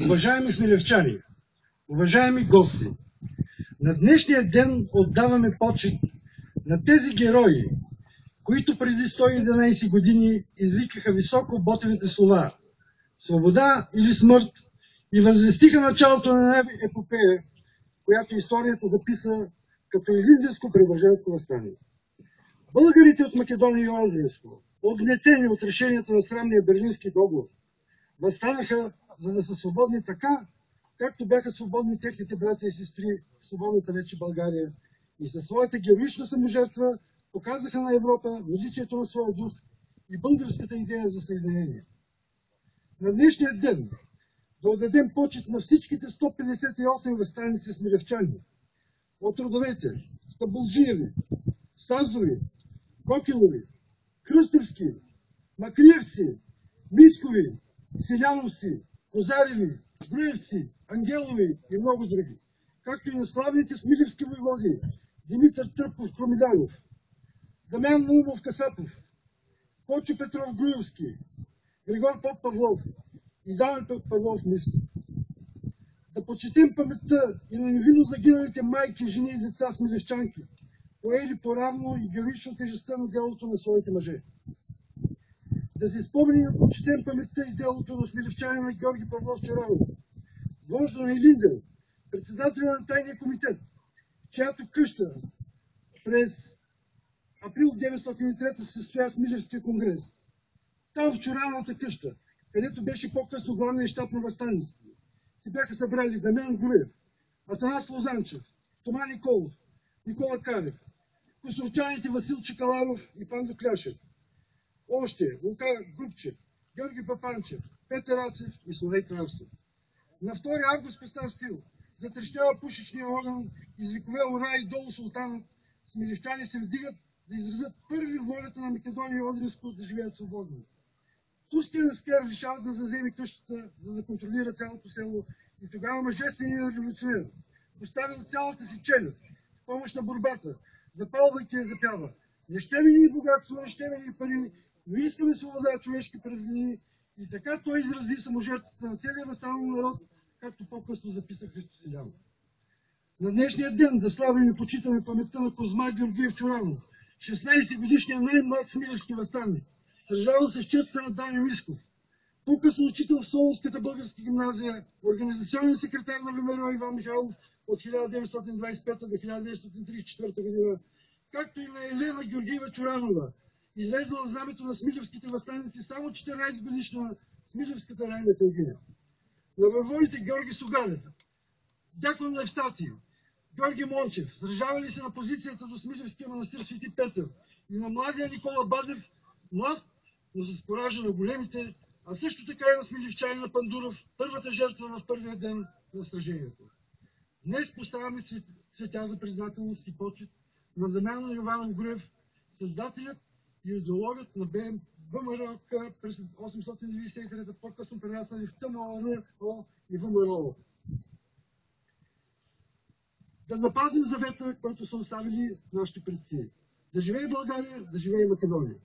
Уважаеми смилевчани, уважаеми гости, на днешния ден отдаваме почет на тези герои, които преди 111 години извикаха високо ботевите слова «Свобода или смърт» и възвестиха началото на една епопея, която историята записа като Илинденско-Преображенско въстание. Българите от Македония и Одринско, огнетени от решението на срамния Берлински договор, възстанаха, за да са свободни така, както бяха свободни техните братя и сестри в свободната вече България, и със своята героична саможертва показаха на Европа величието на своя дух и българската идея за съединение. На днешния ден да отдадем почет на всичките 158 възстаници смилевчани от родовете Стабулджиеви, Сазови, Кокилови, Кръстевски, Макриевци, Мискови, Селяновци, Козареви, Груевци, Ангелови и много други, както и на славните смилевски войводи Димитър Тръпов Кромиданов, Дамян Наумов Касапов, Кочо Петров Груевски, Григор Поп Павлов и Дамен Павлов Мишков. Да почетем паметта и на невинно загиналите майки, жени и деца смилевчанки, поели поравно и героично тежестта на делото на своите мъже. Да се спомним и почетем паметта и делото на смилевчанина Георги Павлов Чоранов, вожда на Илинден, председателя на тайния комитет, чиято къща през април 1903 се състоя Смилевския конгрес. Там в Чорановата къща, където беше по-късно главният щаб на въстаниците, се бяха събрали Дамян Груев, Атанас Лозанчев, Тома Николов, Никола Калев, косурчаните Васил Чекаларов и Пандо Кляшев, още Лука Грубчев, Георги Папанчев, Петър Ацев и Славей Кралстов. На 2 август по стар стил затрещява пушечния огън, извикове ура и долу султанът, смилевчани се вдигат да изразят първи волята на Македония и Одринско да живеят свободно. Турският аскер решава да заземе къщата, за да контролира цялото село, и тогава мъжественият революционер, поставил цялата си челюст в помощ на борбата, запалвайки я запява: не ще ми ни богатство, не ще ми ни пари, но искаме свобода, човешки празнини. И така той изрази саможертвата на целия възстанал народ, както по-късно записа Христо Селянов. На днешния ден да славим и почитаме паметта на Козма Георгиев Чоранов, 16 годишния най-млад смилевски въстанник, държавал се в четата на Даню Мисков, по-късно учител в Солунската българска гимназия, организационен секретар на ВМРО Иван Михайлов от 1925 до 1934 година, както и на Елена Георгиева Чоранова, излезла в знамето на смилевските въстаници само 14 годишна Смилевската райна княгиня. На войводите Георги Сугалев, Дякон Левстатий, Георги Мончев, сражавали се на позицията до Смилевския манастир Свети Петър, и на младия Никола Бадев, млад, но с коража на големите, а също така и на смилевчанина Пандуров, първата жертва в първия ден на сражението. Днес поставяме цветя за признателност и почет на Дамян Йованов Груев, създателят и идеологът на ВМРО през 893, по-късно прераснали в ТМОРО и ВМРО. Да запазим завета, който са оставили нашите предци. Да живее България, да живее Македония!